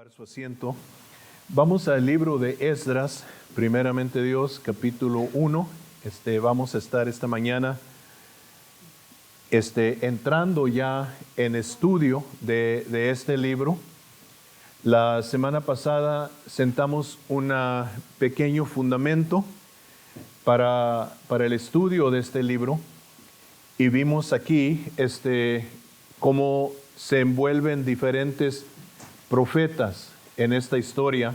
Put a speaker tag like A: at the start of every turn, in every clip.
A: Tomar su asiento. Vamos al libro de Esdras, primeramente Dios, capítulo 1. Vamos a estar esta mañana entrando ya en estudio de este libro. La semana pasada sentamos un pequeño fundamento para el estudio de este libro y vimos aquí cómo se envuelven diferentes profetas en esta historia,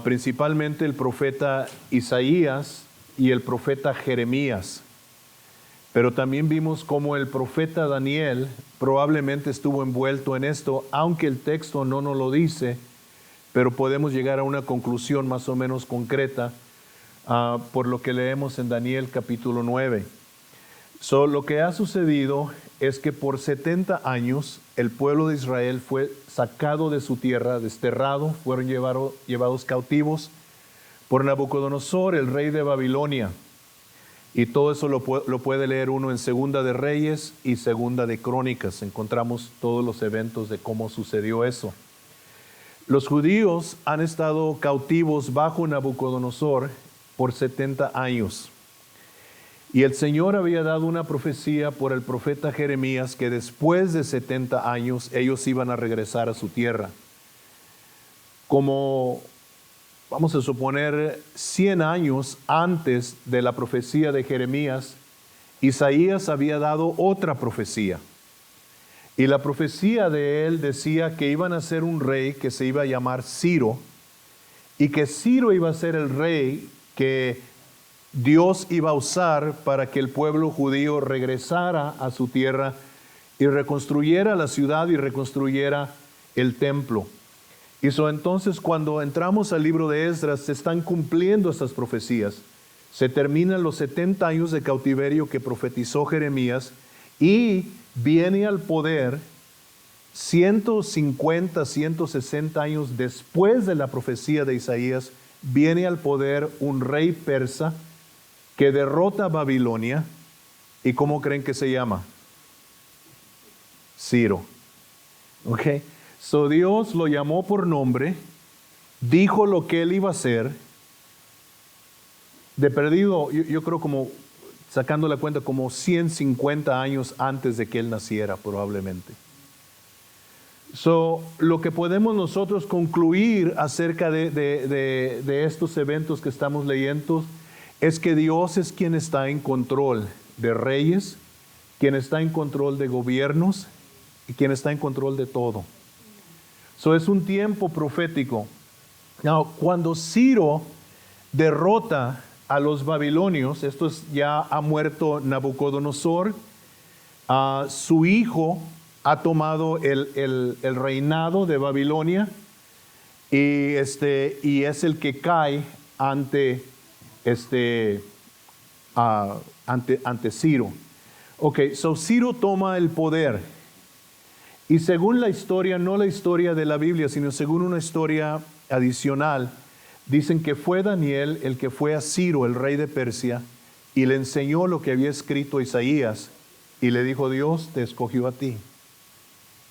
A: principalmente el profeta Isaías y el profeta Jeremías. Pero también vimos cómo el profeta Daniel probablemente estuvo envuelto en esto, aunque el texto no nos lo dice, pero podemos llegar a una conclusión más o menos concreta por lo que leemos en Daniel capítulo 9. Lo que ha sucedido es que por 70 años el pueblo de Israel fue sacado de su tierra, desterrado, fueron llevados cautivos por Nabucodonosor, el rey de Babilonia. Y todo eso lo puede leer uno en Segunda de Reyes y Segunda de Crónicas. Encontramos todos los eventos de cómo sucedió eso. Los judíos han estado cautivos bajo Nabucodonosor por 70 años. Y el Señor había dado una profecía por el profeta Jeremías que después de 70 años ellos iban a regresar a su tierra. Como, vamos a suponer, 100 años antes de la profecía de Jeremías, Isaías había dado otra profecía. Y la profecía de él decía que iban a ser un rey que se iba a llamar Ciro, y que Ciro iba a ser el rey que Dios iba a usar para que el pueblo judío regresara a su tierra y reconstruyera la ciudad y reconstruyera el templo. Y entonces cuando entramos al libro de Esdras se están cumpliendo estas profecías. Se terminan los 70 años de cautiverio que profetizó Jeremías y viene al poder 150, 160 años después de la profecía de Isaías, viene al poder un rey persa que derrota a Babilonia. ¿Y cómo creen que se llama? Ciro. Ok. Dios lo llamó por nombre, dijo lo que él iba a hacer. De perdido, yo creo como, sacando la cuenta, como 150 años antes de que él naciera probablemente. Lo que podemos nosotros concluir acerca de estos eventos que estamos leyendo es que Dios es quien está en control de reyes, quien está en control de gobiernos y quien está en control de todo. Es un tiempo profético. Cuando Ciro derrota a los babilonios, ya ha muerto Nabucodonosor, su hijo ha tomado el reinado de Babilonia y es el que cae ante Ciro. Ok, Ciro toma el poder. Y según la historia, no la historia de la Biblia, sino según una historia adicional, dicen que fue Daniel el que fue a Ciro, el rey de Persia, y le enseñó lo que había escrito Isaías, y le dijo: Dios te escogió a ti.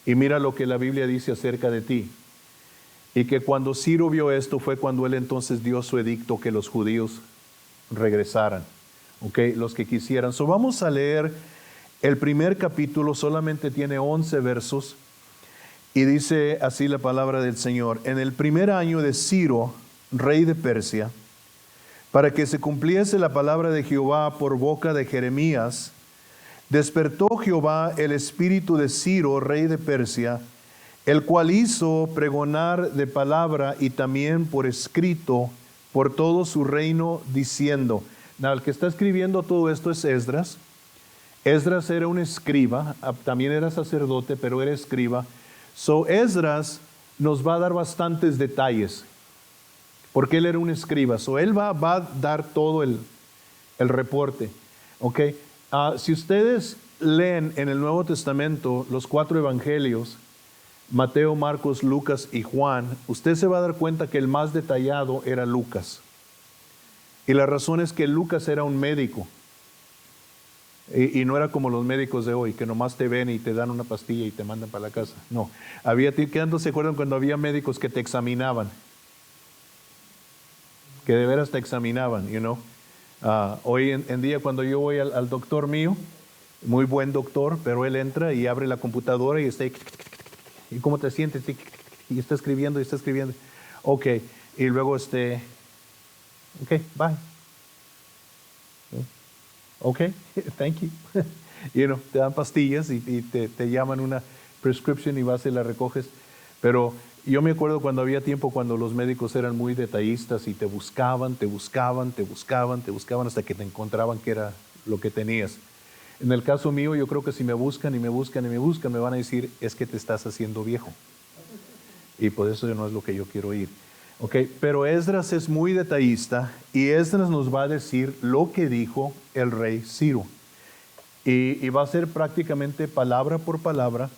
A: Y mira lo que la Biblia dice acerca de ti. Y que cuando Ciro vio esto fue cuando él entonces dio su edicto que los judíos regresaran, los que quisieran. Vamos a leer el primer capítulo, solamente tiene 11 versos, y dice así la palabra del Señor: en el primer año de Ciro, rey de Persia, para que se cumpliese la palabra de Jehová por boca de Jeremías, despertó Jehová el espíritu de Ciro, rey de Persia, el cual hizo pregonar de palabra y también por escrito por todo su reino, diciendo. El que está escribiendo todo esto es Esdras. Esdras era un escriba, también era sacerdote, pero era escriba. Esdras nos va a dar bastantes detalles, porque él era un escriba. Él va a dar todo el reporte. Si ustedes leen en el Nuevo Testamento los 4 evangelios, Mateo, Marcos, Lucas y Juan, usted se va a dar cuenta que el más detallado era Lucas. Y la razón es que Lucas era un médico. Y no era como los médicos de hoy, que nomás te ven y te dan una pastilla y te mandan para la casa. No, ¿se acuerdan cuando había médicos que te examinaban? Que de veras te examinaban, you know. Hoy en día cuando yo voy al doctor mío, muy buen doctor, pero él entra y abre la computadora y está ahí, ¿y cómo te sientes? Y está escribiendo y está escribiendo. Ok, y luego ok, bye. Ok, thank you. You know, te dan pastillas y te llaman una prescription y vas y la recoges. Pero yo me acuerdo cuando había tiempo cuando los médicos eran muy detallistas y te buscaban hasta que te encontraban que era lo que tenías. En el caso mío, yo creo que si me buscan y me buscan y me buscan, me van a decir, es que te estás haciendo viejo. Y por eso no es lo que yo quiero oír. Okay, pero Esdras es muy detallista y Esdras nos va a decir lo que dijo el rey Ciro. Y va a ser prácticamente palabra por palabra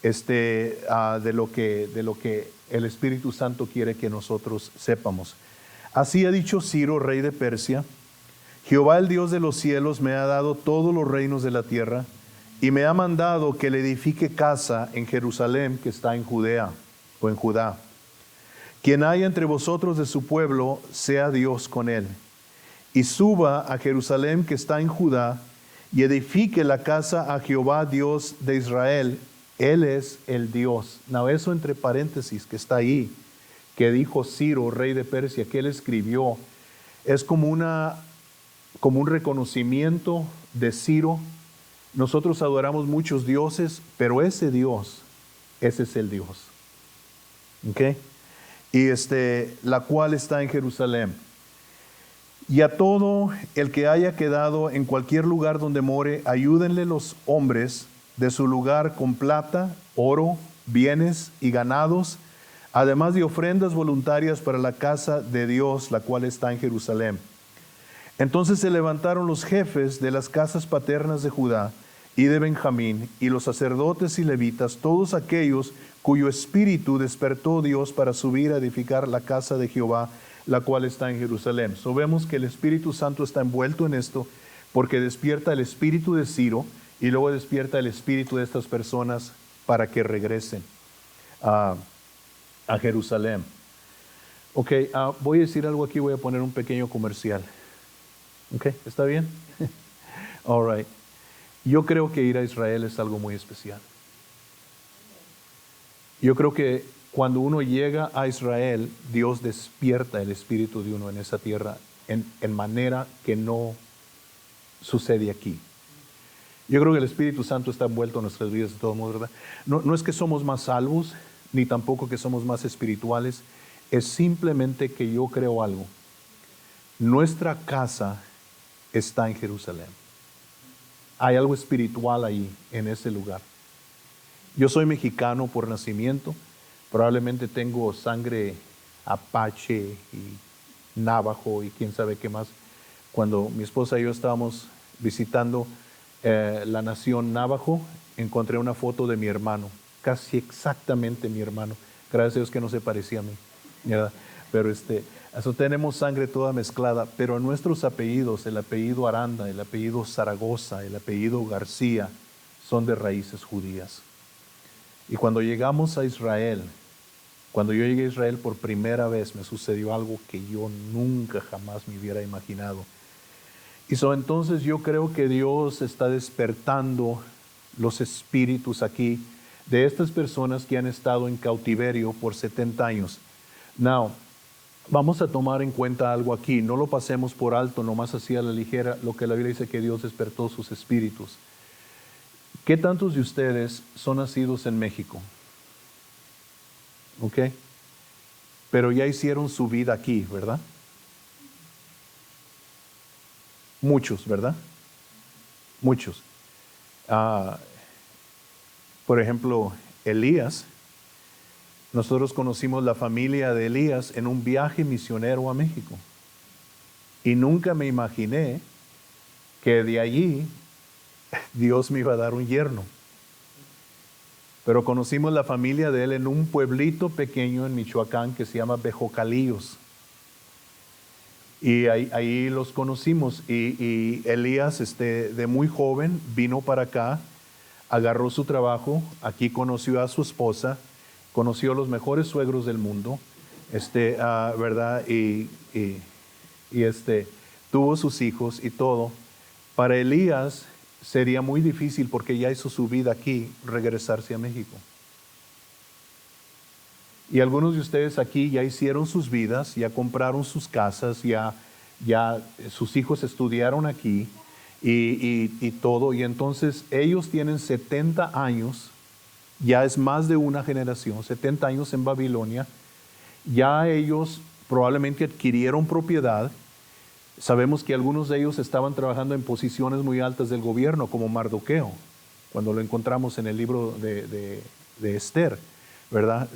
A: de lo que el Espíritu Santo quiere que nosotros sepamos. Así ha dicho Ciro, rey de Persia: Jehová, el Dios de los cielos, me ha dado todos los reinos de la tierra y me ha mandado que le edifique casa en Jerusalén, que está en Judea o en Judá. Quien haya entre vosotros de su pueblo, sea Dios con él. Y suba a Jerusalén, que está en Judá, y edifique la casa a Jehová, Dios de Israel. Él es el Dios. No, eso entre paréntesis que está ahí, que dijo Ciro, rey de Persia, que él escribió, es como un reconocimiento de Ciro. Nosotros adoramos muchos dioses, pero ese Dios, ese es el Dios. ¿Ok? Y la cual está en Jerusalén. Y a todo el que haya quedado en cualquier lugar donde more, ayúdenle los hombres de su lugar con plata, oro, bienes y ganados, además de ofrendas voluntarias para la casa de Dios, la cual está en Jerusalén. Entonces se levantaron los jefes de las casas paternas de Judá y de Benjamín, y los sacerdotes y levitas, todos aquellos cuyo espíritu despertó Dios para subir a edificar la casa de Jehová, la cual está en Jerusalén. So vemos que el Espíritu Santo está envuelto en esto, porque despierta el espíritu de Ciro y luego despierta el espíritu de estas personas para que regresen a Jerusalén. Ok, voy a decir algo aquí, voy a poner un pequeño comercial. Ok, ¿está bien? All right. Yo creo que ir a Israel es algo muy especial. Yo creo que cuando uno llega a Israel, Dios despierta el espíritu de uno en esa tierra en manera que no sucede aquí. Yo creo que el Espíritu Santo está envuelto en nuestras vidas de todo modo, ¿verdad? No es que somos más salvos, ni tampoco que somos más espirituales, es simplemente que yo creo algo. Nuestra casa está en Jerusalén. Hay algo espiritual ahí, en ese lugar. Yo soy mexicano por nacimiento, probablemente tengo sangre apache y navajo y quién sabe qué más. Cuando mi esposa y yo estábamos visitando la nación navajo, encontré una foto de mi hermano, casi exactamente mi hermano. Gracias a Dios que no se parecía a mí, ¿verdad? Pero eso tenemos sangre toda mezclada, pero nuestros apellidos, el apellido Aranda, el apellido Zaragoza, el apellido García, son de raíces judías. Y cuando llegamos a Israel, cuando yo llegué a Israel por primera vez, me sucedió algo que yo nunca jamás me hubiera imaginado. Y entonces yo creo que Dios está despertando los espíritus aquí de estas personas que han estado en cautiverio por 70 años. Now, vamos a tomar en cuenta algo aquí, no lo pasemos por alto, nomás así a la ligera, lo que la Biblia dice que Dios despertó sus espíritus. ¿Qué tantos de ustedes son nacidos en México? ¿Ok? Pero ya hicieron su vida aquí, ¿verdad? Muchos, ¿verdad? Muchos. Por ejemplo, Elías. Nosotros conocimos la familia de Elías en un viaje misionero a México. Y nunca me imaginé que de allí Dios me iba a dar un yerno. Pero conocimos la familia de él en un pueblito pequeño en Michoacán que se llama Bejocalillos. Y ahí los conocimos. Y Elías, de muy joven, vino para acá, agarró su trabajo, aquí conoció a su esposa, conoció a los mejores suegros del mundo, ¿verdad? Tuvo sus hijos y todo. Para Elías sería muy difícil, porque ya hizo su vida aquí, regresarse a México. Y algunos de ustedes aquí ya hicieron sus vidas, ya compraron sus casas, ya sus hijos estudiaron aquí y todo. Y entonces ellos tienen 70 años, ya es más de una generación, 70 años en Babilonia. Ya ellos probablemente adquirieron propiedad. Sabemos que algunos de ellos estaban trabajando en posiciones muy altas del gobierno, como Mardoqueo, cuando lo encontramos en el libro de Esther, ¿verdad?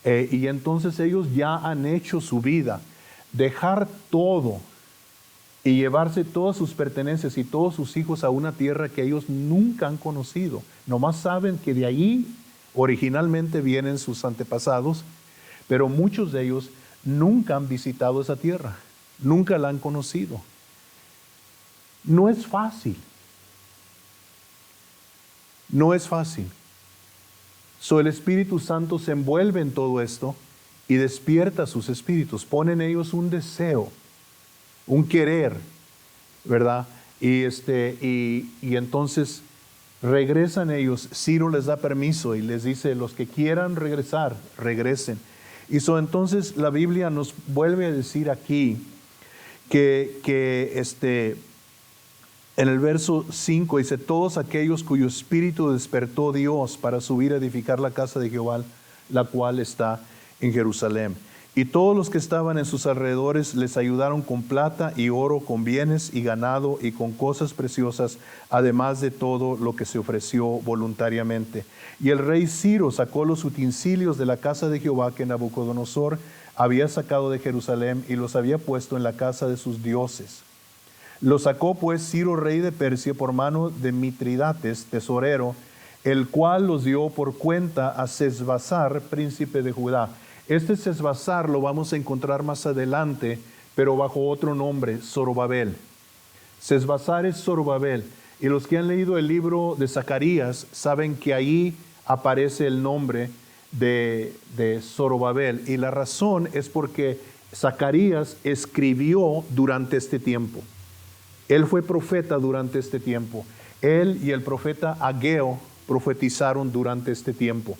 A: Y entonces ellos ya han hecho su vida. Dejar todo y llevarse todas sus pertenencias y todos sus hijos a una tierra que ellos nunca han conocido. Nomás saben que de ahí originalmente vienen sus antepasados, pero muchos de ellos nunca han visitado esa tierra, nunca la han conocido. No es fácil. No es fácil. El Espíritu Santo se envuelve en todo esto y despierta sus espíritus, pone en ellos un deseo, un querer, ¿verdad? Y entonces regresan ellos. Ciro les da permiso y les dice: los que quieran regresar, regresen. Y entonces la Biblia nos vuelve a decir aquí que en el verso 5 dice: todos aquellos cuyo espíritu despertó Dios para subir a edificar la casa de Jehová, la cual está en Jerusalén. Y todos los que estaban en sus alrededores les ayudaron con plata y oro, con bienes y ganado y con cosas preciosas, además de todo lo que se ofreció voluntariamente. Y el rey Ciro sacó los utensilios de la casa de Jehová que Nabucodonosor había sacado de Jerusalén y los había puesto en la casa de sus dioses. Lo sacó pues Ciro, rey de Persia, por mano de Mitridates, tesorero, el cual los dio por cuenta a Sesbazar, príncipe de Judá. Sesbazar lo vamos a encontrar más adelante, pero bajo otro nombre, Zorobabel. Sesbazar es Zorobabel. Y los que han leído el libro de Zacarías saben que ahí aparece el nombre de Zorobabel. Y la razón es porque Zacarías escribió durante este tiempo. Él fue profeta durante este tiempo. Él y el profeta Ageo profetizaron durante este tiempo.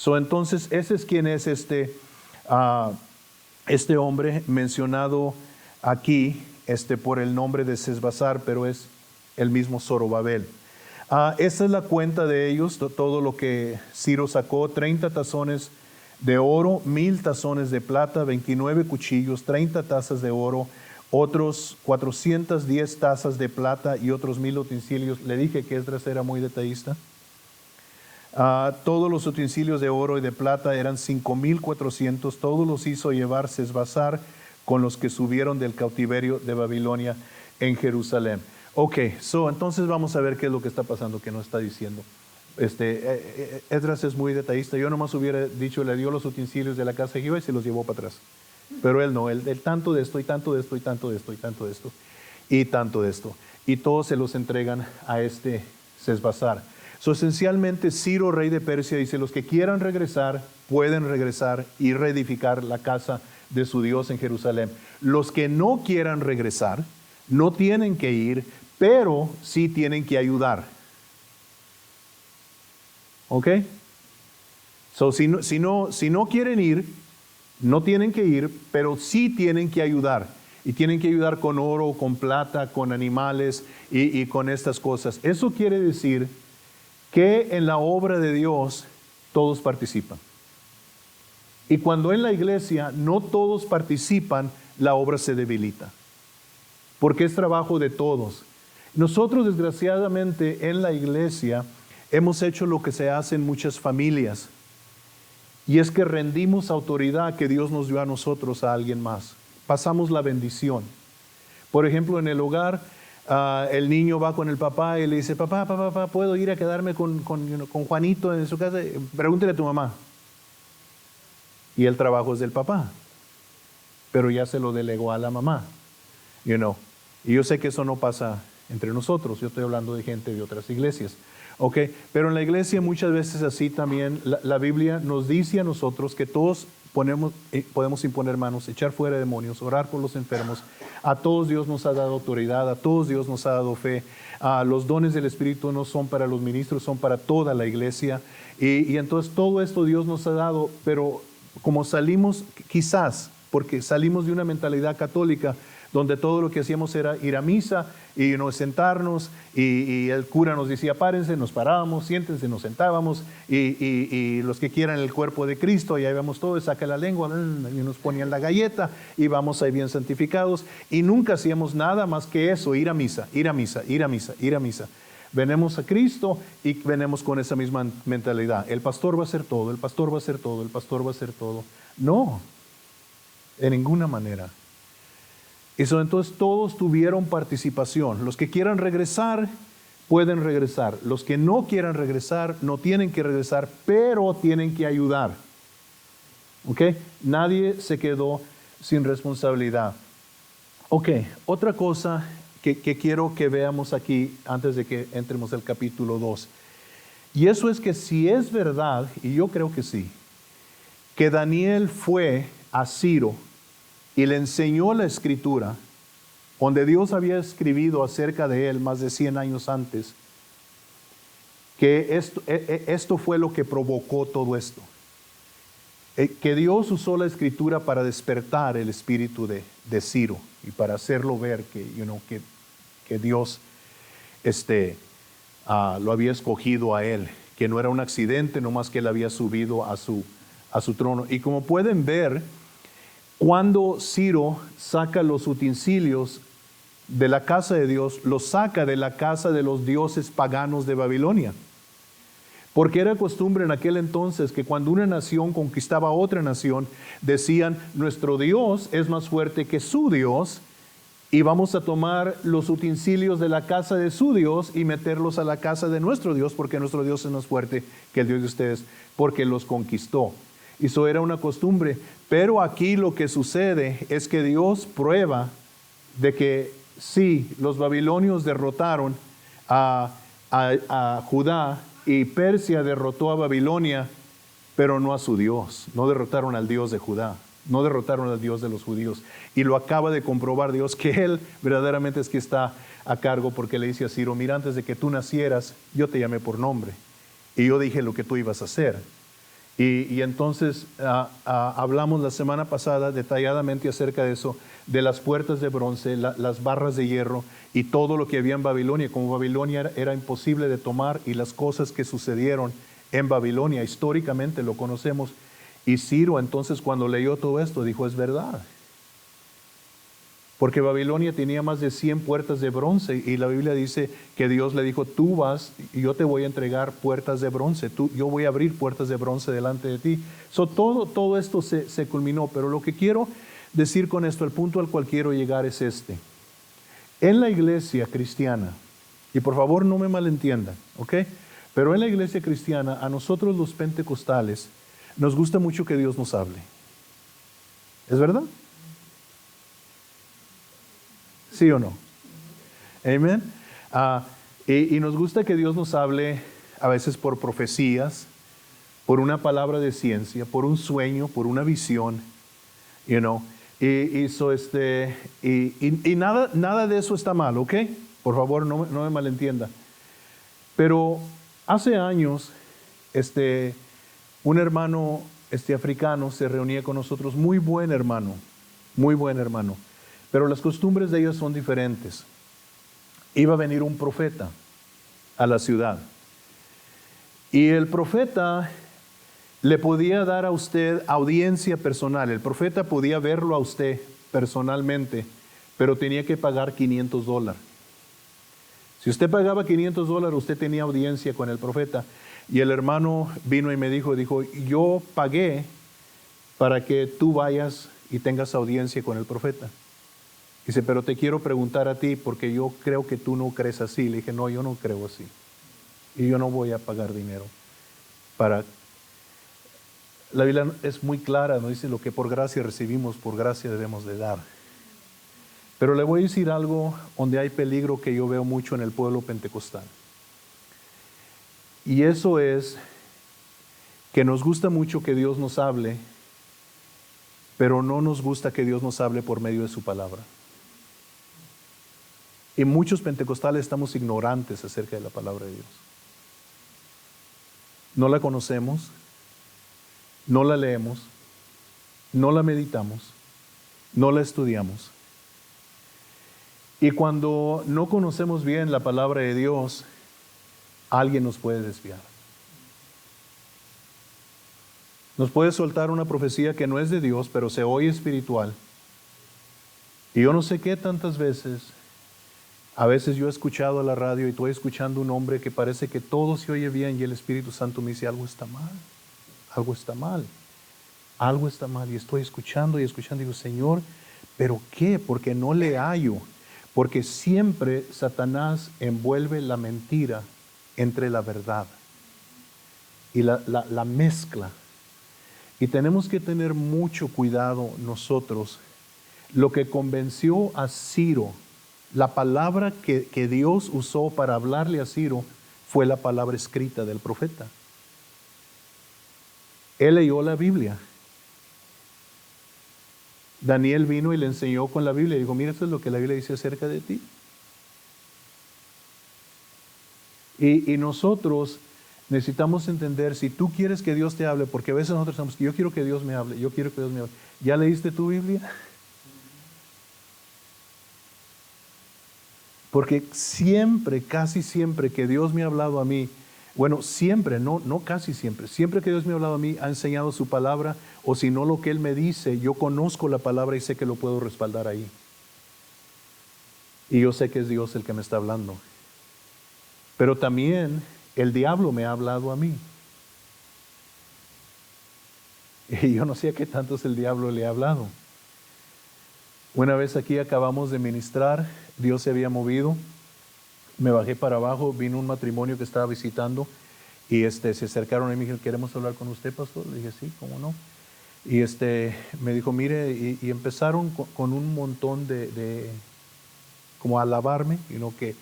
A: Entonces, ese es quien es este hombre mencionado aquí por el nombre de Sesbazar, pero es el mismo Zorobabel. Esta es la cuenta de ellos, todo lo que Ciro sacó: 30 tazones de oro, 1000 tazones de plata, 29 cuchillos, 30 tazas de oro, otros 410 tazas de plata y otros 1000 utensilios. Le dije que Esdras era muy detallista. Todos los utensilios de oro y de plata eran 5400. Todos los hizo llevar Sesbazar con los que subieron del cautiverio de Babilonia en Jerusalén. Ok, entonces vamos a ver qué es lo que está pasando, que nos está diciendo. Esdras es muy detallista. Yo nomás hubiera dicho: le dio los utensilios de la casa de Jehová y se los llevó para atrás. Pero él no, él tanto de esto y tanto de esto y tanto de esto y tanto de esto y tanto de esto. Y todos se los entregan a Sesbazar. Esencialmente Ciro, rey de Persia, dice: los que quieran regresar, pueden regresar y reedificar la casa de su Dios en Jerusalén. Los que no quieran regresar, no tienen que ir, pero sí tienen que ayudar. ¿Ok? Si no quieren ir, no tienen que ir, pero sí tienen que ayudar. Y tienen que ayudar con oro, con plata, con animales y con estas cosas. Eso quiere decir que en la obra de Dios todos participan. Y cuando en la iglesia no todos participan, la obra se debilita. Porque es trabajo de todos. Nosotros, desgraciadamente, en la iglesia hemos hecho lo que se hace en muchas familias. Y es que rendimos autoridad que Dios nos dio a nosotros a alguien más. Pasamos la bendición. Por ejemplo, en el hogar, el niño va con el papá y le dice: papá, ¿puedo ir a quedarme con Juanito en su casa? Pregúntele a tu mamá. Y el trabajo es del papá. pero ya se lo delegó a la mamá, you know. Y yo sé que eso no pasa entre nosotros, yo estoy hablando de gente de otras iglesias. Ok, pero en la iglesia muchas veces así también la Biblia nos dice a nosotros que todos podemos imponer manos, echar fuera demonios, orar por los enfermos. A todos Dios nos ha dado autoridad, a todos Dios nos ha dado fe. Los dones del Espíritu no son para los ministros, son para toda la iglesia. Y entonces todo esto Dios nos ha dado, pero como salimos, quizás, porque salimos de una mentalidad católica, donde todo lo que hacíamos era ir a misa y sentarnos y el cura nos decía párense, nos parábamos, siéntense, nos sentábamos y los que quieran el cuerpo de Cristo, y ahí vamos todos, saca la lengua y nos ponían la galleta y vamos ahí bien santificados y nunca hacíamos nada más que eso, ir a misa, ir a misa, ir a misa, ir a misa. Venimos a Cristo y venimos con esa misma mentalidad. El pastor va a hacer todo, el pastor va a hacer todo, el pastor va a hacer todo. No, de ninguna manera. Eso, entonces todos tuvieron participación. Los que quieran regresar, pueden regresar. Los que no quieran regresar, no tienen que regresar, pero tienen que ayudar. ¿Ok? Nadie se quedó sin responsabilidad. Ok, otra cosa que quiero que veamos aquí antes de que entremos al capítulo 2. Y eso es que si es verdad, y yo creo que sí, que Daniel fue a Ciro y le enseñó la escritura, donde Dios había escrito acerca de él más de 100 años antes, que esto fue lo que provocó todo esto. Que Dios usó la escritura para despertar el espíritu de Ciro y para hacerlo ver que Dios lo había escogido a él, que no era un accidente, nomás que él había subido a su trono. Y como pueden ver, cuando Ciro saca los utensilios de la casa de Dios, los saca de la casa de los dioses paganos de Babilonia. Porque era costumbre en aquel entonces que cuando una nación conquistaba a otra nación, decían, nuestro Dios es más fuerte que su Dios, y vamos a tomar los utensilios de la casa de su Dios y meterlos a la casa de nuestro Dios, porque nuestro Dios es más fuerte que el Dios de ustedes, porque los conquistó. Eso era una costumbre. Pero aquí lo que sucede es que Dios prueba de que sí, los babilonios derrotaron a Judá y Persia derrotó a Babilonia, pero no a su Dios. No derrotaron al Dios de Judá, no derrotaron al Dios de los judíos. Y lo acaba de comprobar Dios, que Él verdaderamente es que está a cargo, porque le dice a Ciro, mira, antes de que tú nacieras, yo te llamé por nombre y yo dije lo que tú ibas a hacer. Y entonces hablamos la semana pasada detalladamente acerca de eso, de las puertas de bronce, las barras de hierro y todo lo que había en Babilonia. Como Babilonia era imposible de tomar, y las cosas que sucedieron en Babilonia, históricamente lo conocemos. Y Ciro entonces, cuando leyó todo esto, dijo, es verdad. Porque Babilonia tenía más de 100 puertas de bronce, y la Biblia dice que Dios le dijo, tú vas y yo te voy a entregar puertas de bronce, yo voy a abrir puertas de bronce delante de ti. Todo esto se culminó, pero lo que quiero decir con esto, el punto al cual quiero llegar es este. En la iglesia cristiana, y por favor no me malentiendan, ¿ok? Pero en la iglesia cristiana, a nosotros los pentecostales, nos gusta mucho que Dios nos hable. ¿Es verdad? ¿Sí o no? Amén. Y nos gusta que Dios nos hable a veces por profecías, por una palabra de ciencia, por un sueño, por una visión, y nada de eso está mal, ¿ok? Por favor, no me malentienda. Pero hace años, un hermano africano se reunía con nosotros, muy buen hermano. Pero las costumbres de ellos son diferentes. Iba a venir un profeta a la ciudad. Y el profeta le podía dar a usted audiencia personal. El profeta podía verlo a usted personalmente, pero tenía que pagar $500. Si usted pagaba $500, usted tenía audiencia con el profeta. Y el hermano vino y me dijo, yo pagué para que tú vayas y tengas audiencia con el profeta. Dice, pero te quiero preguntar a ti, porque yo creo que tú no crees así. Le dije, no, yo no creo así. Y yo no voy a pagar dinero para La Biblia es muy clara, no dice lo que por gracia recibimos, por gracia debemos de dar. Pero le voy a decir algo donde hay peligro que yo veo mucho en el pueblo pentecostal. Y eso es que nos gusta mucho que Dios nos hable, pero no nos gusta que Dios nos hable por medio de su palabra. Y muchos pentecostales estamos ignorantes acerca de la palabra de Dios. No la conocemos, no la leemos, no la meditamos, no la estudiamos. Y cuando no conocemos bien la palabra de Dios, alguien nos puede desviar. Nos puede soltar una profecía que no es de Dios, pero se oye espiritual. Y yo no sé qué tantas veces, a veces yo he escuchado a la radio y estoy escuchando un hombre que parece que todo se oye bien y el Espíritu Santo me dice, algo está mal, algo está mal, algo está mal. Y estoy escuchando y digo, Señor, ¿pero qué? Porque no le hallo. Porque siempre Satanás envuelve la mentira entre la verdad y la mezcla. Y tenemos que tener mucho cuidado nosotros. Lo que convenció a Ciro, la palabra que Dios usó para hablarle a Ciro, fue la palabra escrita del profeta. Él leyó la Biblia. Daniel vino y le enseñó con la Biblia y dijo, mira, esto es lo que la Biblia dice acerca de ti. Y nosotros necesitamos entender, si tú quieres que Dios te hable, porque a veces nosotros estamos, yo quiero que Dios me hable, yo quiero que Dios me hable. ¿Ya leíste tu Biblia? Porque siempre, casi siempre que Dios me ha hablado a mí, bueno, siempre, no casi siempre, siempre que Dios me ha hablado a mí, ha enseñado su palabra, o si no lo que Él me dice, yo conozco la palabra y sé que lo puedo respaldar ahí. Y yo sé que es Dios el que me está hablando. Pero también el diablo me ha hablado a mí. Y yo no sé a qué tantos el diablo le ha hablado. Una vez aquí acabamos de ministrar, Dios se había movido. Me bajé para abajo, vino un matrimonio que estaba visitando y se acercaron y me dijeron, ¿queremos hablar con usted, pastor? Le dije, sí, ¿cómo no? Y me dijo, mire, y empezaron con un montón de como a alabarme, que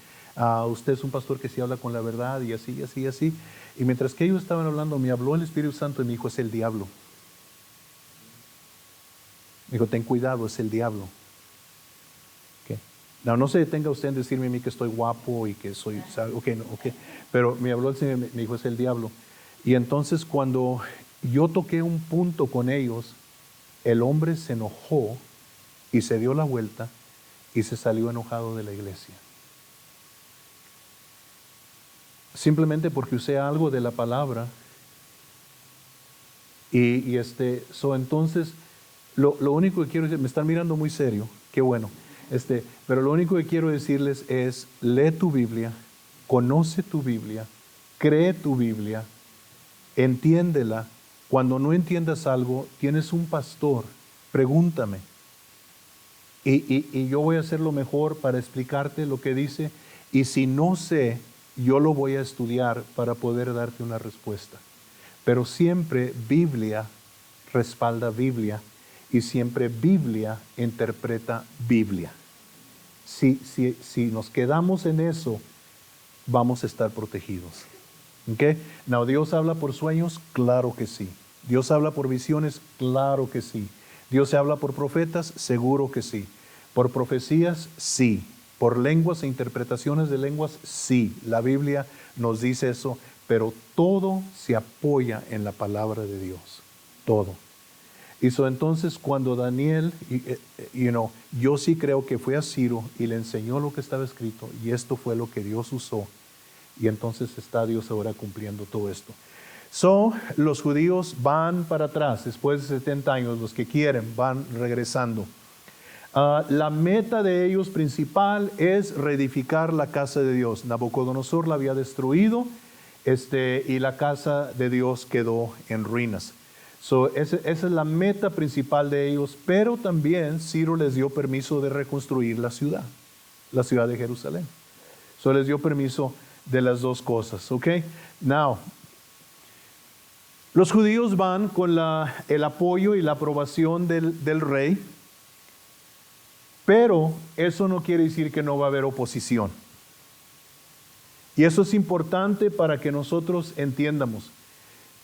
A: usted es un pastor que sí habla con la verdad y así, así, así. Y mientras que ellos estaban hablando, me habló el Espíritu Santo y me dijo, es el diablo. Me dijo, ten cuidado, es el diablo. No se detenga usted en decirme a mí que estoy guapo y que soy, okay. Pero me habló el Señor, me dijo, es el diablo. Y entonces cuando yo toqué un punto con ellos, el hombre se enojó y se dio la vuelta y se salió enojado de la iglesia. Simplemente porque usé algo de la palabra. Entonces, lo único que quiero decir, me están mirando muy serio, qué bueno. Pero lo único que quiero decirles es, lee tu Biblia, conoce tu Biblia, cree tu Biblia, entiéndela. Cuando no entiendas algo, tienes un pastor, pregúntame. Y yo voy a hacer lo mejor para explicarte lo que dice. Y si no sé, yo lo voy a estudiar para poder darte una respuesta. Pero siempre Biblia respalda Biblia. Y siempre Biblia interpreta Biblia. Si nos quedamos en eso, vamos a estar protegidos. ¿Okay? Now, ¿Dios habla por sueños? Claro que sí. ¿Dios habla por visiones? Claro que sí. ¿Dios habla por profetas? Seguro que sí. ¿Por profecías? Sí. ¿Por lenguas e interpretaciones de lenguas? Sí. La Biblia nos dice eso, pero todo se apoya en la palabra de Dios. Todo. Entonces cuando Daniel, yo sí creo que fue a Ciro y le enseñó lo que estaba escrito y esto fue lo que Dios usó y entonces está Dios ahora cumpliendo todo esto. Los judíos van para atrás después de 70 años, los que quieren van regresando. La meta de ellos principal es reedificar la casa de Dios. Nabucodonosor la había destruido y la casa de Dios quedó en ruinas. Esa es la meta principal de ellos, pero también Ciro les dio permiso de reconstruir la ciudad de Jerusalén. Les dio permiso de las dos cosas, ¿ok? Now, Los judíos van con el apoyo y la aprobación del rey, pero eso no quiere decir que no va a haber oposición. Y eso es importante para que nosotros entiendamos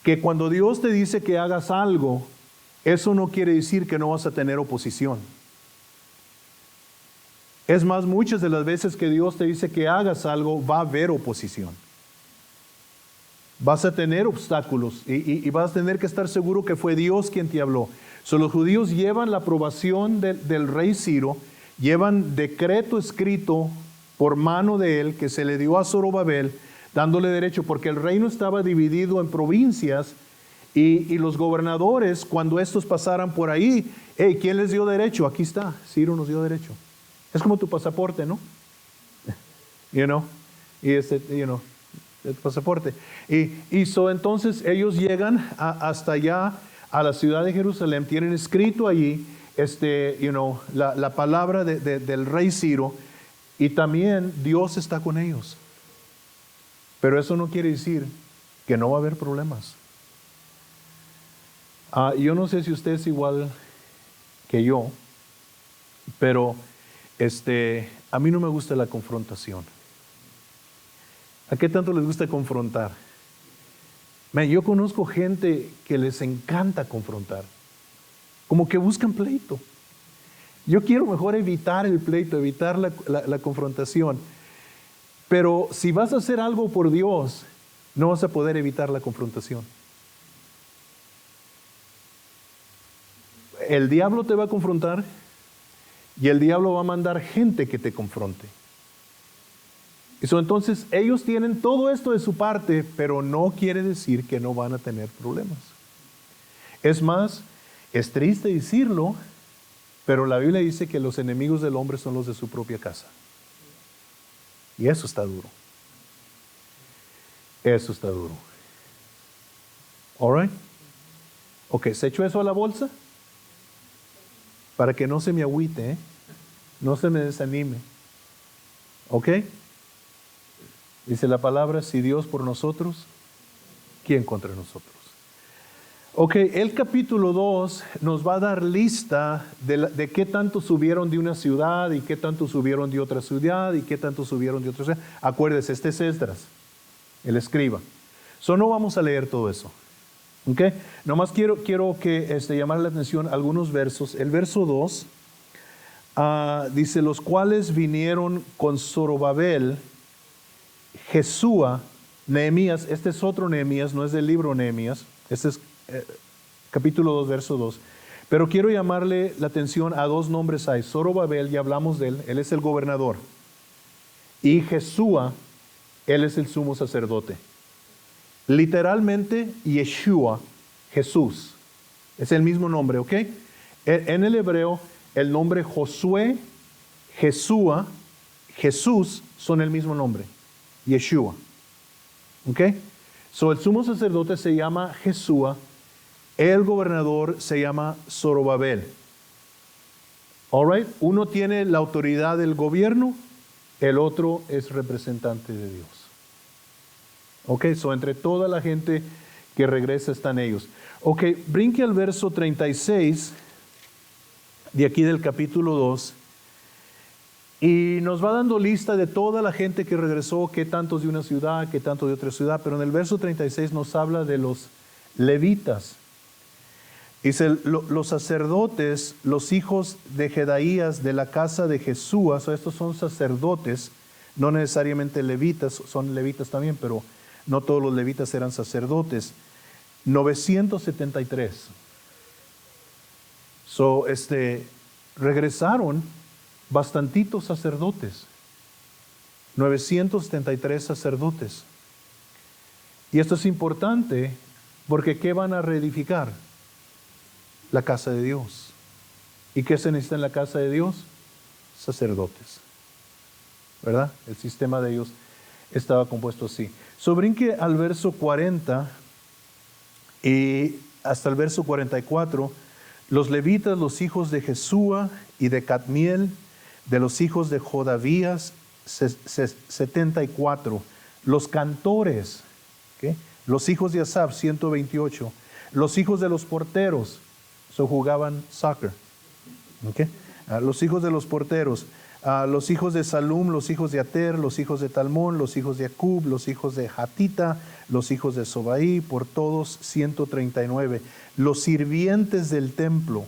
A: que cuando Dios te dice que hagas algo, eso no quiere decir que no vas a tener oposición. Es más, muchas de las veces que Dios te dice que hagas algo, va a haber oposición. Vas a tener obstáculos y vas a tener que estar seguro que fue Dios quien te habló. Los judíos llevan la aprobación del rey Ciro, llevan decreto escrito por mano de él que se le dio a Zorobabel, dándole derecho, porque el reino estaba dividido en provincias y los gobernadores, cuando estos pasaran por ahí, hey, ¿quién les dio derecho? Aquí está, Ciro nos dio derecho. Es como tu pasaporte, ¿no? You know, y el pasaporte. Entonces ellos llegan hasta allá, a la ciudad de Jerusalén, tienen escrito allí, la palabra del rey Ciro, y también Dios está con ellos. Pero eso no quiere decir que no va a haber problemas. Yo no sé si usted es igual que yo, pero a mí no me gusta la confrontación. ¿A qué tanto les gusta confrontar? Yo conozco gente que les encanta confrontar, como que buscan pleito. Yo quiero mejor evitar el pleito, evitar la confrontación. Pero si vas a hacer algo por Dios, no vas a poder evitar la confrontación. El diablo te va a confrontar y el diablo va a mandar gente que te confronte. Entonces ellos tienen todo esto de su parte, pero no quiere decir que no van a tener problemas. Es más, es triste decirlo, pero la Biblia dice que los enemigos del hombre son los de su propia casa. Y eso está duro. Eso está duro. All right? Ok, ¿se echó eso a la bolsa? Para que no se me agüite, no se me desanime. ¿Ok? Dice la palabra, si Dios por nosotros, ¿quién contra nosotros? Ok, el capítulo 2 nos va a dar lista de qué tanto subieron de una ciudad y qué tanto subieron de otra ciudad y qué tanto subieron de otra ciudad. Acuérdese, este es Esdras, el escriba. No vamos a leer todo eso. Ok, nomás quiero que llamar la atención algunos versos. El verso 2 dice, los cuales vinieron con Zorobabel, Jesúa, Nehemías. Este es otro Nehemías, no es del libro Nehemías. Este es capítulo 2, verso 2. Pero quiero llamarle la atención a dos nombres hay. Zorobabel, ya hablamos de él es el gobernador. Y Jesúa, él es el sumo sacerdote. Literalmente, Yeshua, Jesús. Es el mismo nombre, ¿ok? En el hebreo, el nombre Josué, Jesúa, Jesús son el mismo nombre. Yeshua. ¿Ok? El sumo sacerdote se llama Jesúa, el gobernador se llama Zorobabel. All right? Uno tiene la autoridad del gobierno, el otro es representante de Dios. Ok, entre toda la gente que regresa están ellos. Ok, brinque al verso 36 de aquí del capítulo 2. Y nos va dando lista de toda la gente que regresó, qué tantos de una ciudad, qué tantos de otra ciudad. Pero en el verso 36 nos habla de los levitas. Dice, los sacerdotes, los hijos de Jedaías de la casa de Jesúa, estos son sacerdotes, no necesariamente levitas, son levitas también, pero no todos los levitas eran sacerdotes. 973. Regresaron bastantitos sacerdotes, 973 sacerdotes. Y esto es importante porque ¿qué van a reedificar? La casa de Dios. ¿Y qué se necesita en la casa de Dios? Sacerdotes. ¿Verdad? El sistema de ellos estaba compuesto así. Brinque al verso 40 y hasta el verso 44. Los levitas, los hijos de Jesúa y de Cadmiel, de los hijos de Jodavías, 74. Los cantores, ¿okay? Los hijos de Asaf, 128. Los hijos de los porteros, jugaban soccer. ¿Okay? Los hijos de los porteros, los hijos de Salum, los hijos de Ater, los hijos de Talmón, los hijos de Acub, los hijos de Hatita, los hijos de Sobaí, por todos 139. Los sirvientes del templo,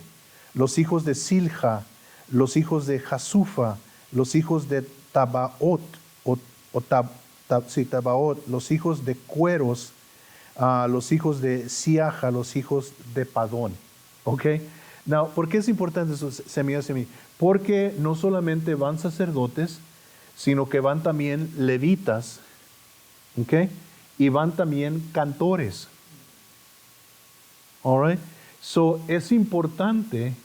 A: los hijos de Silja, los hijos de Jasufa, los hijos de Tabaot, Tabaot, los hijos de Cueros, los hijos de Siaja, los hijos de Padón. ¿Ok? Now, ¿por qué es importante eso? Se me hace a mí. Porque no solamente van sacerdotes, sino que van también levitas, ¿ok? Y van también cantores. All right? So, es importante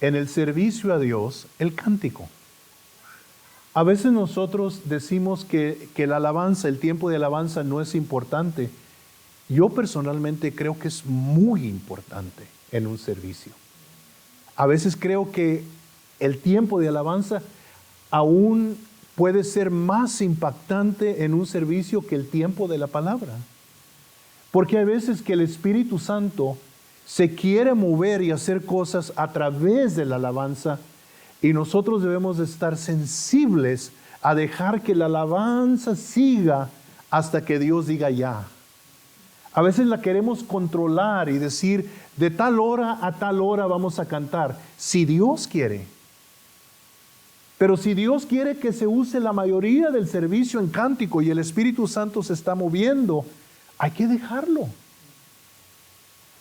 A: en el servicio a Dios el cántico. A veces nosotros decimos que la alabanza, el tiempo de alabanza no es importante. Yo personalmente creo que es muy importante en un servicio. A veces creo que el tiempo de alabanza aún puede ser más impactante en un servicio que el tiempo de la palabra. Porque hay veces que el Espíritu Santo se quiere mover y hacer cosas a través de la alabanza, y nosotros debemos de estar sensibles a dejar que la alabanza siga hasta que Dios diga ya. A veces la queremos controlar y decir, de tal hora a tal hora vamos a cantar, si Dios quiere. Pero si Dios quiere que se use la mayoría del servicio en cántico y el Espíritu Santo se está moviendo, hay que dejarlo.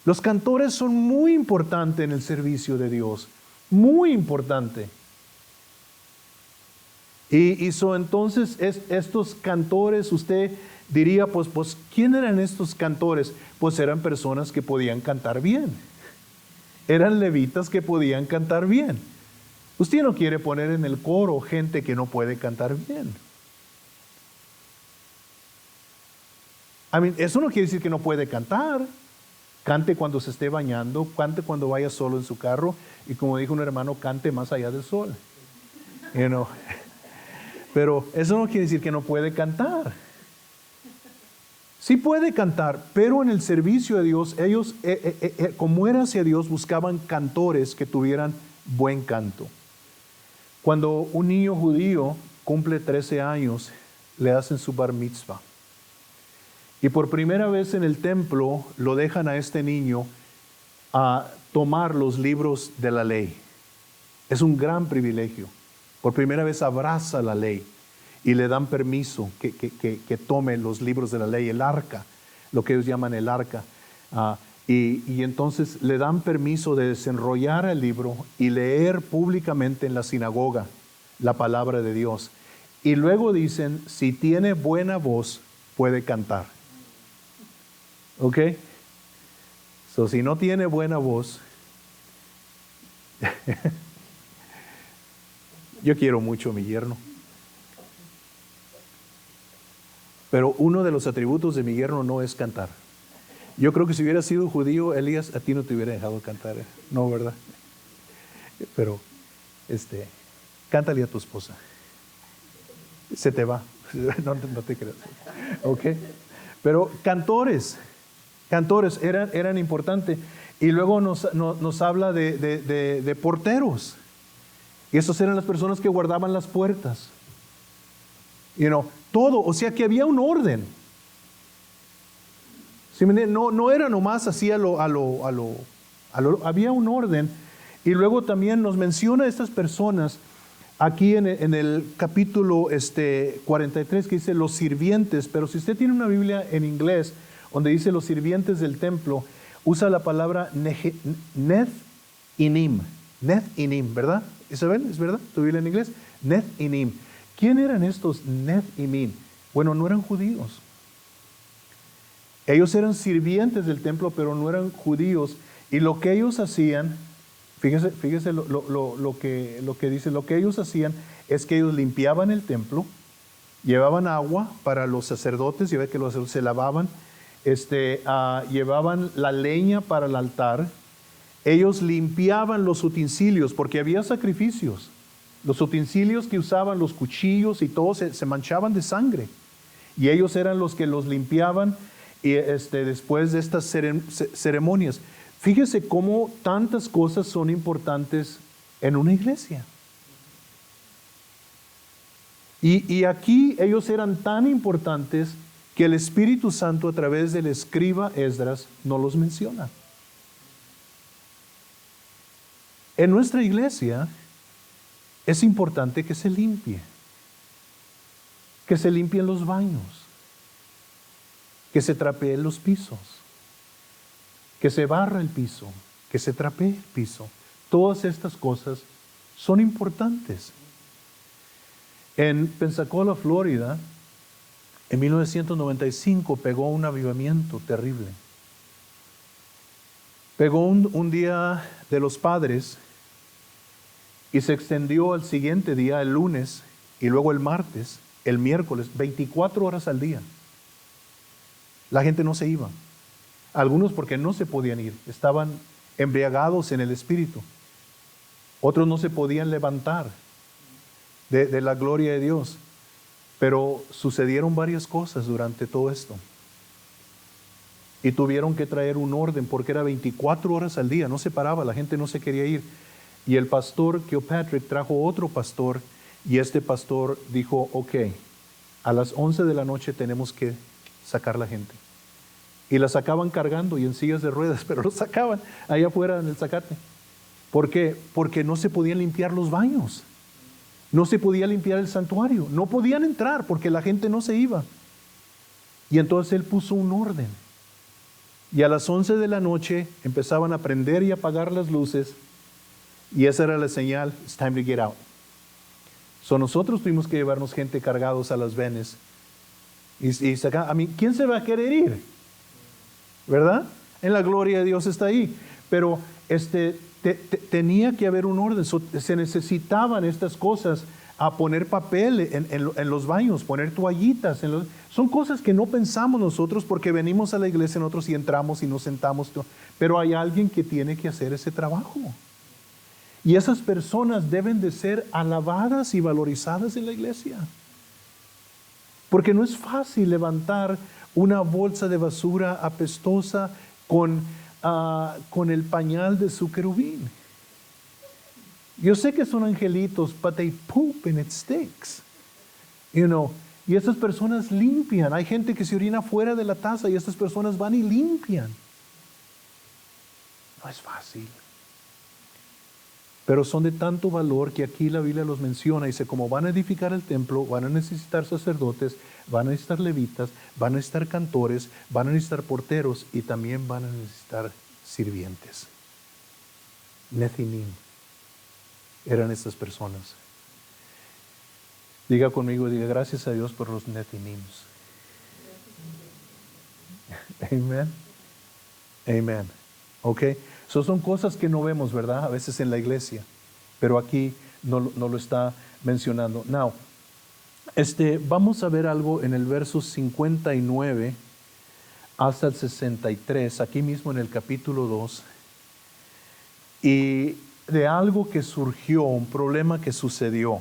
A: Los cantores son muy importantes en el servicio de Dios, muy importante. Y entonces estos cantores, usted diría, pues, ¿quién eran estos cantores? Pues eran personas que podían cantar bien. Eran levitas que podían cantar bien. Usted no quiere poner en el coro gente que no puede cantar bien. Eso no quiere decir que no puede cantar. Cante cuando se esté bañando, cante cuando vaya solo en su carro, y como dijo un hermano, cante más allá del sol. You know? Pero eso no quiere decir que no puede cantar. Sí puede cantar, pero en el servicio de Dios, ellos, como era hacia Dios, buscaban cantores que tuvieran buen canto. Cuando un niño judío cumple 13 años, le hacen su bar mitzvah. Y por primera vez en el templo lo dejan a este niño a tomar los libros de la ley. Es un gran privilegio. Por primera vez abraza la ley y le dan permiso que tome los libros de la ley, el arca, lo que ellos llaman el arca. Y entonces le dan permiso de desenrollar el libro y leer públicamente en la sinagoga la palabra de Dios. Y luego dicen, si tiene buena voz, puede cantar. ¿Ok? So, si no tiene buena voz, yo quiero mucho a mi yerno. Pero uno de los atributos de mi yerno no es cantar. Yo creo que si hubiera sido judío, Elías, a ti no te hubiera dejado cantar. No, ¿verdad? Pero, cántale a tu esposa. Se te va. No te creas. ¿Ok? Pero cantores eran importantes. Y luego nos habla de porteros. Y esos eran las personas que guardaban las puertas. Todo, o sea que había un orden. ¿Sí me entienden? No era nomás así había un orden. Y luego también nos menciona a estas personas aquí en el capítulo 43, que dice los sirvientes. Pero si usted tiene una Biblia en inglés donde dice los sirvientes del templo, usa la palabra Neth-Inim. Neth-Inim, ¿verdad? Isabel, ¿es verdad? ¿Tu Biblia en inglés? Neth-Inim. ¿Quién eran estos Neth-Inim? Bueno, no eran judíos. Ellos eran sirvientes del templo, pero no eran judíos. Y lo que ellos hacían, fíjese lo que dice, lo que ellos hacían es que ellos limpiaban el templo, llevaban agua para los sacerdotes, y ve que los se lavaban, llevaban la leña para el altar, ellos limpiaban los utensilios, porque había sacrificios. Los utensilios que usaban, los cuchillos y todo, se manchaban de sangre. Y ellos eran los que los limpiaban. y después de estas ceremonias. Fíjese cómo tantas cosas son importantes en una iglesia. Y aquí ellos eran tan importantes que el Espíritu Santo a través del escriba Esdras no los menciona. En nuestra iglesia es importante que se limpien los baños, que se trapeen los pisos, que se barra el piso, que se trapee el piso. Todas estas cosas son importantes. En Pensacola, Florida, en 1995 pegó un avivamiento terrible. Pegó un día de los padres y se extendió al siguiente día, el lunes, y luego el martes, el miércoles, 24 horas al día. La gente no se iba. Algunos porque no se podían ir, estaban embriagados en el espíritu. Otros no se podían levantar de la gloria de Dios. Pero sucedieron varias cosas durante todo esto. Y tuvieron que traer un orden porque era 24 horas al día, no se paraba, la gente no se quería ir. Y el pastor Kilpatrick trajo otro pastor y este pastor dijo, ok, a las 11 de la noche tenemos que sacar la gente. Y la sacaban cargando y en sillas de ruedas, pero lo sacaban allá afuera en el zacate. ¿Por qué? Porque no se podían limpiar los baños. No se podía limpiar el santuario. No podían entrar porque la gente no se iba. Y entonces él puso un orden. Y a las 11 de la noche empezaban a prender y apagar las luces. Y esa era la señal, it's time to get out. So nosotros tuvimos que llevarnos gente cargados a las venes. Y sacar, ¿quién se va a querer ir? ¿Verdad? En la gloria de Dios está ahí. Pero tenía que haber un orden. Se necesitaban estas cosas, a poner papel en los baños, poner toallitas. Son cosas que no pensamos nosotros porque venimos a la iglesia nosotros y entramos y nos sentamos. Pero hay alguien que tiene que hacer ese trabajo. Y esas personas deben de ser alabadas y valorizadas en la iglesia. Porque no es fácil levantar una bolsa de basura apestosa con el pañal de su querubín. Yo sé que son angelitos, but they poop and it stinks. You know, y estas personas limpian. Hay gente que se orina fuera de la taza y estas personas van y limpian. No es fácil. Pero son de tanto valor que aquí la Biblia los menciona. Dice, como van a edificar el templo, van a necesitar sacerdotes, van a necesitar levitas, van a necesitar cantores, van a necesitar porteros y también van a necesitar sirvientes. Nethinim eran estas personas. Diga conmigo, diga gracias a Dios por los Nethinims. Amén. Amén. Ok. Son cosas que no vemos, ¿verdad? A veces en la iglesia. Pero aquí no lo está mencionando. Now, vamos a ver algo en el verso 59 hasta el 63, aquí mismo en el capítulo 2. Y de algo que surgió, un problema que sucedió.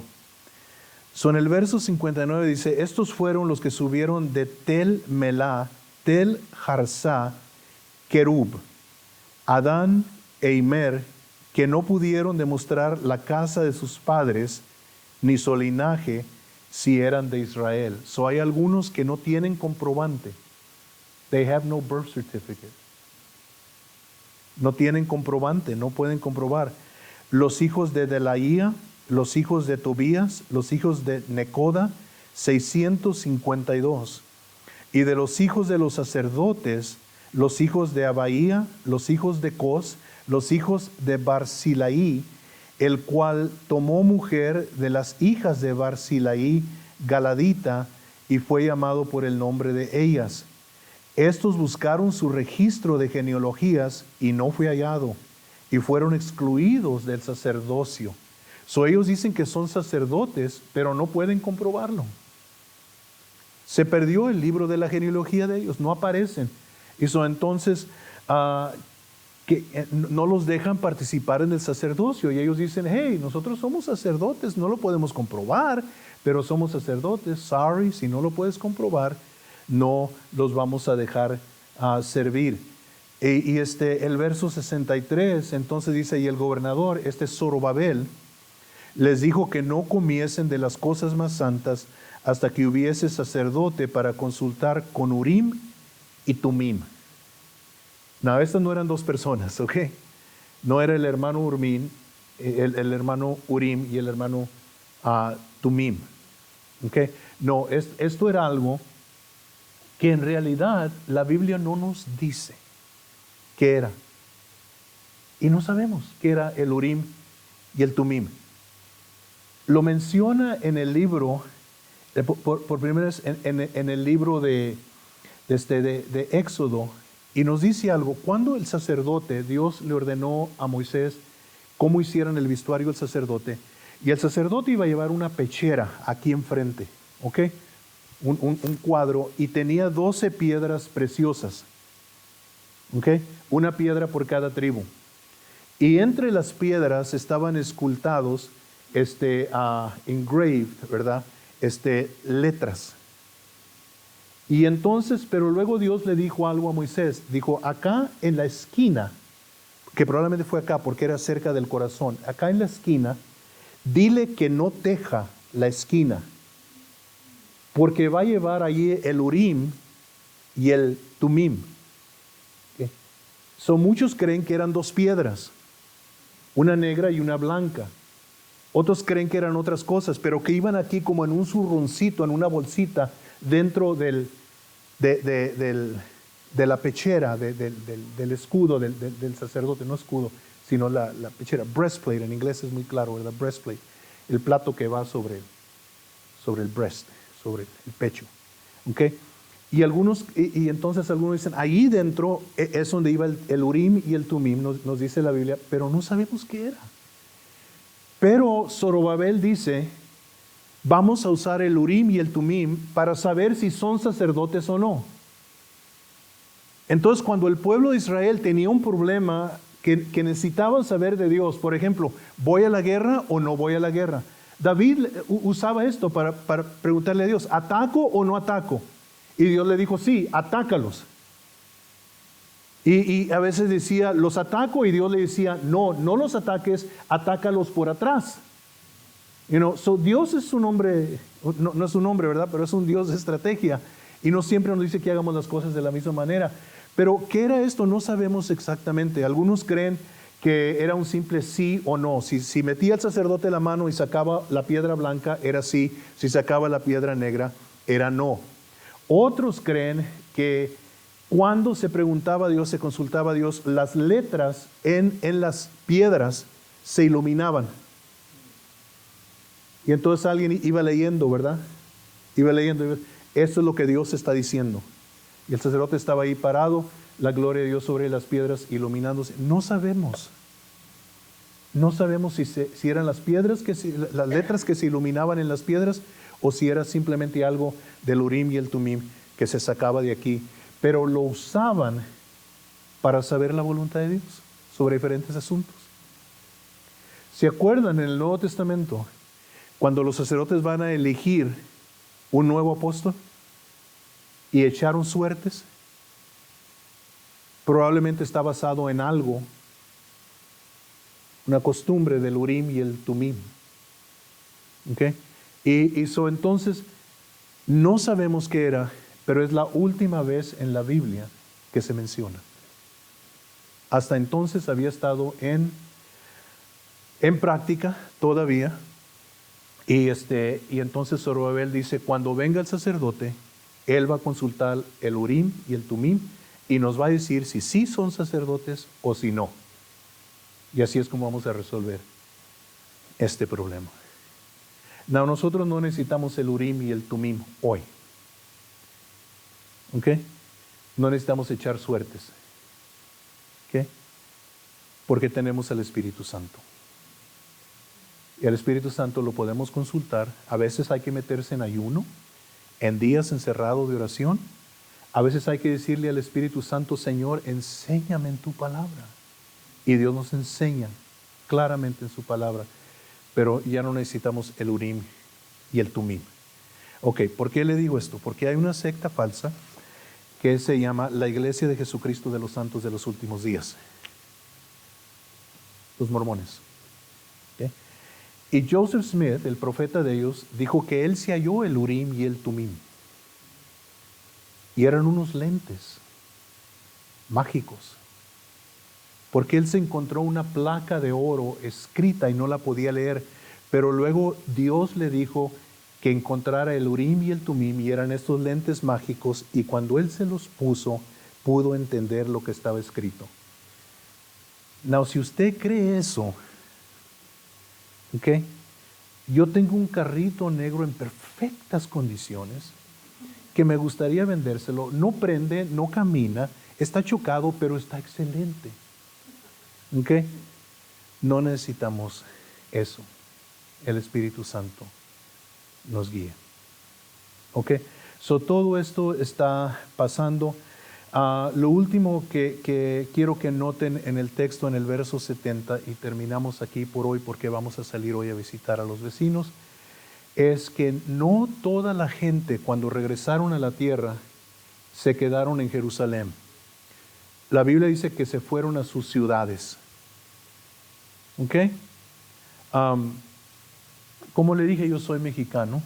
A: En el verso 59 dice, estos fueron los que subieron de Tel Melá, Tel Harsá, Kerub, Adán e Imer, que no pudieron demostrar la casa de sus padres, ni su linaje, si eran de Israel. Hay algunos que no tienen comprobante. They have no birth certificate. No tienen comprobante, no pueden comprobar. Los hijos de Delaía, los hijos de Tobías, los hijos de Necoda, 652. Y de los hijos de los sacerdotes, los hijos de Abaía, los hijos de Cos, los hijos de Barzilaí, el cual tomó mujer de las hijas de Barzilaí, Galadita, y fue llamado por el nombre de ellas. Estos buscaron su registro de genealogías y no fue hallado, y fueron excluidos del sacerdocio. Ellos dicen que son sacerdotes, pero no pueden comprobarlo. Se perdió el libro de la genealogía de ellos, no aparecen. Y entonces no los dejan participar en el sacerdocio. Y ellos dicen, hey, nosotros somos sacerdotes, no lo podemos comprobar, pero somos sacerdotes. Sorry, si no lo puedes comprobar, no los vamos a dejar servir. El verso 63, entonces dice, y el gobernador, Zorobabel, les dijo que no comiesen de las cosas más santas hasta que hubiese sacerdote para consultar con Urim y Tumim. No, estas no eran dos personas, ¿ok? No era el hermano Urim, el hermano Urim y el hermano Tumim, ¿ok? No, esto era algo que en realidad la Biblia no nos dice qué era. Y no sabemos qué era el Urim y el Tumim. Lo menciona en el libro, por primera vez en el libro de Éxodo, y nos dice algo. Cuando el sacerdote, Dios le ordenó a Moisés cómo hicieran el vestuario del sacerdote, y el sacerdote iba a llevar una pechera aquí enfrente, ¿ok? Un cuadro, y tenía 12 piedras preciosas, ¿ok? Una piedra por cada tribu. Y entre las piedras estaban escultados, engraved, ¿verdad? Letras. Y entonces, pero luego Dios le dijo algo a Moisés. Dijo, acá en la esquina, que probablemente fue acá porque era cerca del corazón, acá en la esquina, dile que no teja la esquina, porque va a llevar allí el Urim y el Tumim. ¿Okay? Muchos creen que eran dos piedras, una negra y una blanca. Otros creen que eran otras cosas, pero que iban aquí como en un zurroncito, en una bolsita, dentro de la pechera, del escudo del sacerdote, no escudo, sino la pechera, breastplate, en inglés es muy claro, ¿verdad? Breastplate, el plato que va sobre el breast, sobre el pecho, ¿ok? Y entonces algunos dicen, ahí dentro es donde iba el Urim y el Tumim, nos dice la Biblia, pero no sabemos qué era. Pero Zorobabel dice, vamos a usar el Urim y el Tumim para saber si son sacerdotes o no. Entonces, cuando el pueblo de Israel tenía un problema que necesitaban saber de Dios, por ejemplo, ¿voy a la guerra o no voy a la guerra? David usaba esto para preguntarle a Dios, ¿ataco o no ataco? Y Dios le dijo, sí, atácalos. Y a veces decía, los ataco, y Dios le decía, no los ataques, atácalos por atrás. Dios es un hombre, no es un hombre, ¿verdad? Pero es un Dios de estrategia. Y no siempre nos dice que hagamos las cosas de la misma manera. Pero, ¿qué era esto? No sabemos exactamente. Algunos creen que era un simple sí o no. Si metía el sacerdote la mano y sacaba la piedra blanca, era sí. Si sacaba la piedra negra, era no. Otros creen que cuando se preguntaba a Dios, se consultaba a Dios, las letras en las piedras se iluminaban. Y entonces alguien iba leyendo, ¿verdad? Iba leyendo. Esto es lo que Dios está diciendo. Y el sacerdote estaba ahí parado, la gloria de Dios sobre las piedras iluminándose. No sabemos. No sabemos si eran las piedras, las letras que se iluminaban en las piedras, o si era simplemente algo del Urim y el Tumim que se sacaba de aquí. Pero lo usaban para saber la voluntad de Dios sobre diferentes asuntos. ¿Se acuerdan en el Nuevo Testamento cuando los sacerdotes van a elegir un nuevo apóstol y echaron suertes? Probablemente está basado en algo, una costumbre del Urim y el Tumim. ¿Okay? Entonces, no sabemos qué era, pero es la última vez en la Biblia que se menciona. Hasta entonces había estado en práctica todavía. Y entonces Zorobabel dice, cuando venga el sacerdote, él va a consultar el Urim y el Tumim y nos va a decir si sí son sacerdotes o si no. Y así es como vamos a resolver este problema. No, nosotros no necesitamos el Urim y el Tumim hoy. ¿Ok? No necesitamos echar suertes. ¿Ok? Porque tenemos el Espíritu Santo. Y el Espíritu Santo lo podemos consultar. A veces hay que meterse en ayuno, en días encerrados de oración. A veces hay que decirle al Espíritu Santo, Señor, enséñame en tu palabra. Y Dios nos enseña claramente en su palabra. Pero ya no necesitamos el Urim y el Tumim. Ok, ¿por qué le digo esto? Porque hay una secta falsa que se llama la Iglesia de Jesucristo de los Santos de los Últimos Días. Los mormones. ¿Ok? Y Joseph Smith, el profeta de ellos, dijo que él se halló el Urim y el Tumim. Y eran unos lentes mágicos. Porque él se encontró una placa de oro escrita y no la podía leer. Pero luego Dios le dijo que encontrara el Urim y el Tumim, y eran estos lentes mágicos, y cuando él se los puso, pudo entender lo que estaba escrito. Now, si usted cree eso, ¿ok? Yo tengo un carrito negro en perfectas condiciones que me gustaría vendérselo. No prende, no camina, está chocado, pero está excelente. ¿Ok? No necesitamos eso. El Espíritu Santo nos guía. ¿Ok? So, todo esto está pasando. Lo último que quiero que noten en el texto, en el verso 70, y terminamos aquí por hoy porque vamos a salir hoy a visitar a los vecinos, es que no toda la gente cuando regresaron a la tierra se quedaron en Jerusalén. La Biblia dice que se fueron a sus ciudades. ¿Ok? Como le dije, yo soy mexicano.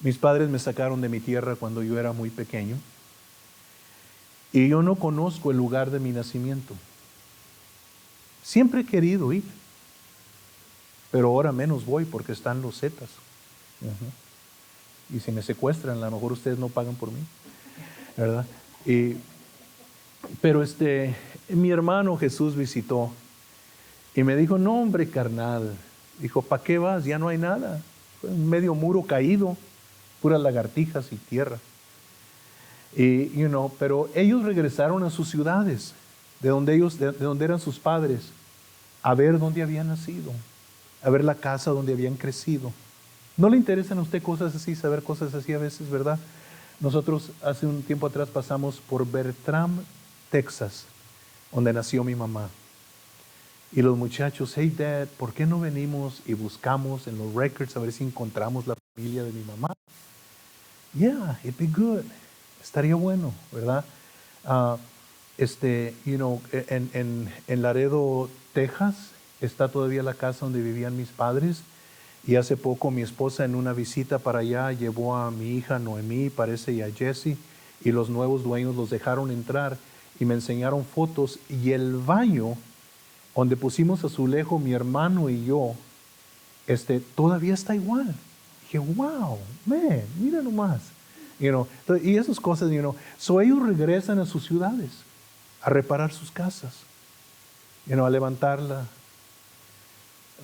A: Mis padres me sacaron de mi tierra cuando yo era muy pequeño. Y yo no conozco el lugar de mi nacimiento. Siempre he querido ir. Pero ahora menos voy porque están los zetas. Y si me secuestran, a lo mejor ustedes no pagan por mí. ¿Verdad? Pero mi hermano Jesús visitó y me dijo, no hombre carnal, dijo, ¿para qué vas? Ya no hay nada, un medio muro caído, puras lagartijas y tierra. Y, pero ellos regresaron a sus ciudades, de donde eran sus padres, a ver dónde habían nacido, a ver la casa donde habían crecido. ¿No le interesan a usted cosas así, saber cosas así a veces, verdad? Nosotros hace un tiempo atrás pasamos por Bertram, Texas, donde nació mi mamá. Y los muchachos, hey dad, ¿por qué no venimos y buscamos en los records a ver si encontramos la familia de mi mamá? Yeah, it'd be good. Estaría bueno, ¿verdad? En Laredo, Texas, está todavía la casa donde vivían mis padres. Y hace poco mi esposa en una visita para allá llevó a mi hija Noemí, parece, y a Jesse, y los nuevos dueños los dejaron entrar y me enseñaron fotos, y el baño donde pusimos azulejo mi hermano y yo, todavía está igual. Dije, wow, man, mira nomás. Y esas cosas, so ellos regresan a sus ciudades a reparar sus casas, a levantarla,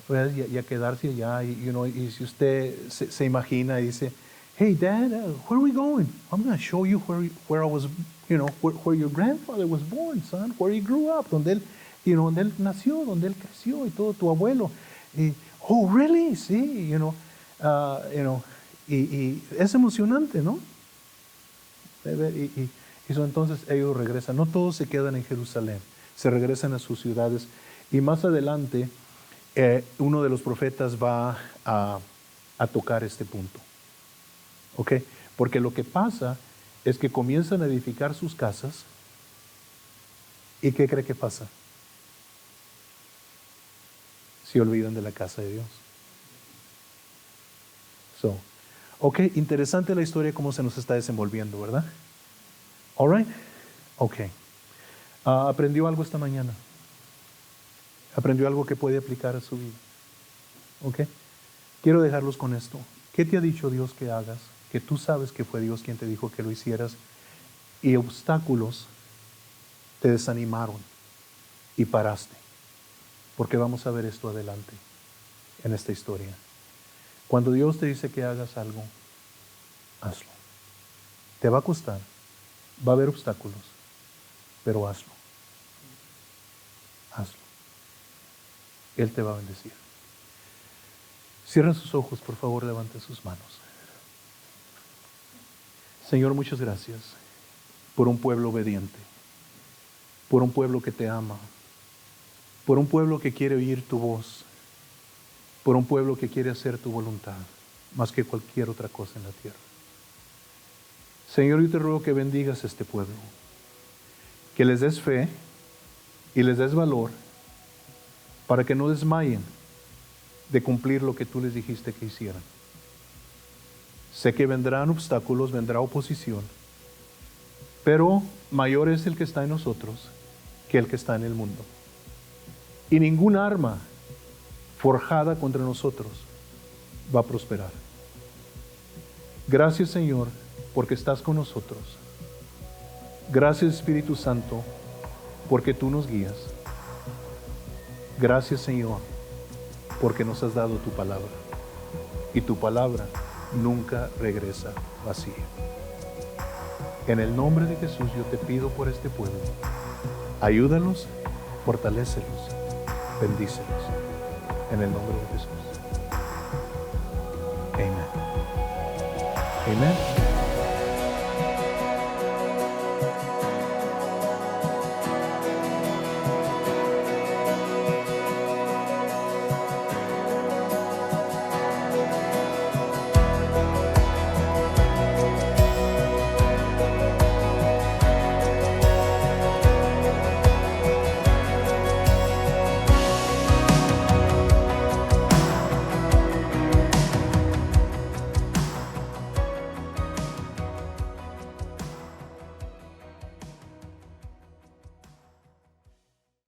A: pues, y a quedarse allá. Y si usted se imagina y dice, hey dad, where are we going? I'm going to show you where I was, where your grandfather was born, son, where he grew up, donde él nació, donde él creció, y todo, tu abuelo. Y, oh, really? Sí, y es emocionante, ¿no? Y entonces ellos regresan. No todos se quedan en Jerusalén, se regresan a sus ciudades. Y más adelante, uno de los profetas va a tocar este punto. ¿Ok? Porque lo que pasa es que comienzan a edificar sus casas. ¿Y qué cree que pasa? Se olvidan de la casa de Dios. Ok, interesante la historia, cómo se nos está desenvolviendo, ¿verdad? All right? Ok. ¿Aprendió algo esta mañana? ¿Aprendió algo que puede aplicar a su vida? Ok. Quiero dejarlos con esto. ¿Qué te ha dicho Dios que hagas? Que tú sabes que fue Dios quien te dijo que lo hicieras, y obstáculos te desanimaron y paraste. Porque vamos a ver esto adelante en esta historia. Cuando Dios te dice que hagas algo, hazlo. Te va a costar, va a haber obstáculos, pero hazlo. Hazlo. Él te va a bendecir. Cierren sus ojos, por favor, levanten sus manos. Señor, muchas gracias por un pueblo obediente, por un pueblo que te ama, por un pueblo que quiere oír tu voz, por un pueblo que quiere hacer tu voluntad. más que cualquier otra cosa en la tierra. Señor, yo te ruego que bendigas a este pueblo, que les des fe y les des valor para que no desmayen de cumplir lo que tú les dijiste que hicieran. Sé que vendrán obstáculos, vendrá oposición, pero mayor es el que está en nosotros que el que está en el mundo. Y ningún arma forjada contra nosotros va a prosperar. Gracias, Señor, porque estás con nosotros. Gracias, Espíritu Santo, porque tú nos guías. Gracias, Señor, porque nos has dado tu palabra. Y tu palabra nunca regresa vacía. En el nombre de Jesús yo te pido por este pueblo. Ayúdalos, fortalécelos, bendícelos. En el nombre de Jesús. Amén. Amén.